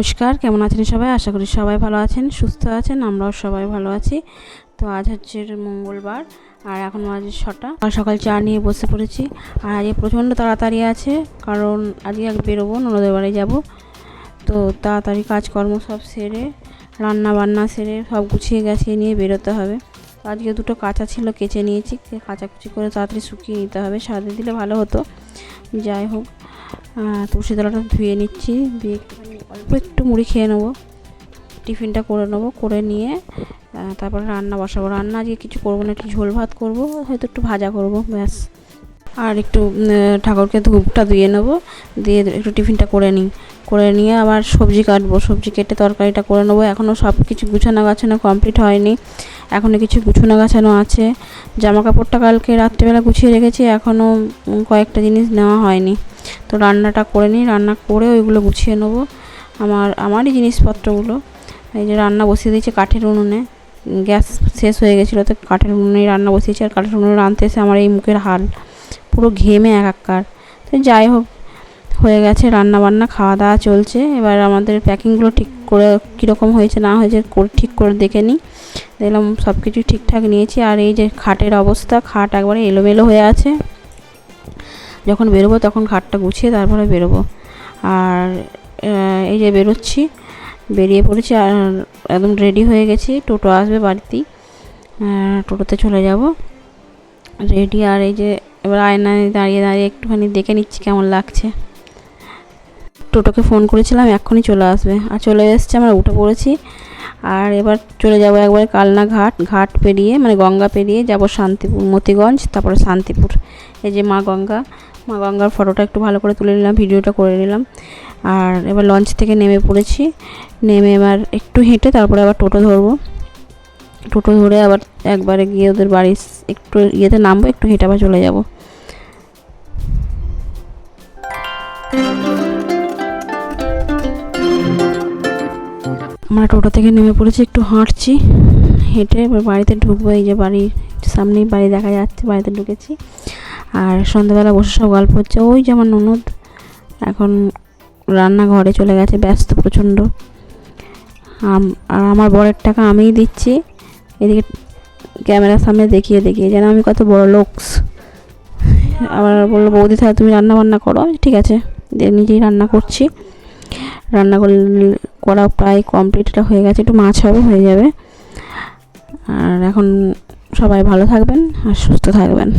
নমস্কার, কেমন আছেন সবাই? আশা করি সবাই ভালো আছেন, সুস্থ আছেন। আমরাও সবাই ভালো আছি। তো আজ হচ্ছে মঙ্গলবার আর এখন বাজে 6টা। সকাল চা নিয়ে বসে পড়েছি। আর আজকে প্রচণ্ড তাড়াতাড়ি আছে, কারণ আজকে বেরোবো, ননদের বাড়ি যাব। তো তাড়াতাড়ি কাজকর্ম সব সেরে, রান্না বান্না সেরে সব গুছিয়ে গাছিয়ে নিয়ে বেরোতে হবে। আজকে দুটো কাঁচা ছিল, কেচে নিয়েছি। কাচাকুচি করে তাড়াতাড়ি শুকিয়ে নিতে হবে, সাদে দিলে ভালো হতো। যাই হোক, তুলসী তলাটা ধুয়ে নিচ্ছি, দিয়ে অল্প একটু মুড়ি খেয়ে নেবো, টিফিনটা করে নেবো। করে নিয়ে তারপরে রান্না বসাবো। রান্না আজকে কিছু করবো না, একটু ঝোল ভাত করবো, হয়তো একটু ভাজা করবো, ব্যাস। আর একটু ঠাকুরকে ধূপটা দিয়ে নেবো, দিয়ে একটু টিফিনটা করে নিই। করে নিয়ে আবার সবজি কাটবো, সবজি কেটে তরকারিটা করে নেবো। এখনও সব কিছু গুছানো গাছানো কমপ্লিট হয়নি, এখনও কিছু গুছানো গাছানো আছে। জামা কাপড়টা কালকে রাত্রিবেলা গুছিয়ে রেখেছি, এখনও কয়েকটা জিনিস নেওয়া হয়নি। তো রান্নাটা করে নিই, রান্না করে ওইগুলো গুছিয়ে নেবো, আমারই জিনিসপত্রগুলো। এই যে রান্না বসিয়ে দিয়েছি কাঠের উনুনে, গ্যাস শেষ হয়ে গেছিলো, তো কাঠের উনুনেই রান্না বসিয়েছি। আর কাঠের উনুনে রাঁধতে এসে আমার এই মুখের হাল, পুরো ঘেমে একাকার। তো যাই হোক, হয়ে গেছে রান্না বান্না, খাওয়া দাওয়া চলছে। এবার আমাদের প্যাকিংগুলো ঠিক করে কীরকম হয়েছে না হয়েছে ঠিক করে দেখে নিই। দেখলাম সব কিছু ঠিকঠাক নিয়েছি। আর এই যে খাটের অবস্থা, খাট একবারে এলোমেলো হয়ে আছে। যখন বেরোবো তখন খাটটা গুছিয়ে তারপরে বেরোবো। আর এই যে বেরোচ্ছি, বেরিয়ে পড়েছি আর একদম রেডি হয়ে গেছি। টোটো আসবে বাড়িতেই, টোটোতে চলে যাব রেডি। আর এই যে এবার আয়নায় দাঁড়িয়ে দাঁড়িয়ে একটুখানি দেখে নিচ্ছি কেমন লাগছে। টোটোকে ফোন করেছিলাম, এক্ষুনি চলে আসবে। আর চলে এসছে, আমরা উঠে পড়েছি। আর এবার চলে যাব একবারে কালনা ঘাট পেরিয়ে, মানে গঙ্গা পেরিয়ে যাব শান্তিপুর, মতিগঞ্জ, তারপরে শান্তিপুর। এই যে মা গঙ্গার ফটোটা একটু ভালো করে তুলে নিলাম, ভিডিওটা করে নিলাম। আর এবার লঞ্চ থেকে নেমে পড়েছি। নেমে এবার একটু হেঁটে তারপরে আবার টোটো ধরবো। টোটো ধরে আবার একবারে গিয়ে ওদের বাড়ির একটু ইয়েতে নামবো, একটু হেঁটে আবার চলে যাব। আমরা টোটো থেকে নেমে পড়েছি, একটু হাঁটছি, হেঁটে এবার বাড়িতে ঢুকবো। এই যে বাড়ির সামনেই বাড়ি দেখা যাচ্ছে, বাড়িতে ঢুকেছি। আর সন্ধ্যাবেলা বসে সব গল্প হচ্ছে। ওই যে আমার ননদ এখন রান্নাঘরে চলে গেছে, ব্যস্ত প্রচণ্ড। আর আমার বরের টাকা আমিই দিচ্ছি, এদিকে ক্যামেরার সামনে দেখিয়ে যেন আমি কত বড় লোকস। আবার বললো, বৌদি তাহলে তুমি রান্না বান্না করো। ঠিক আছে, নিজেই রান্না করছি। রান্না করা প্রায় কমপ্লিট হয়ে গেছে, একটু মাছ হবে, হয়ে যাবে। আর এখন সবাই ভালো থাকবেন আর সুস্থ থাকবেন।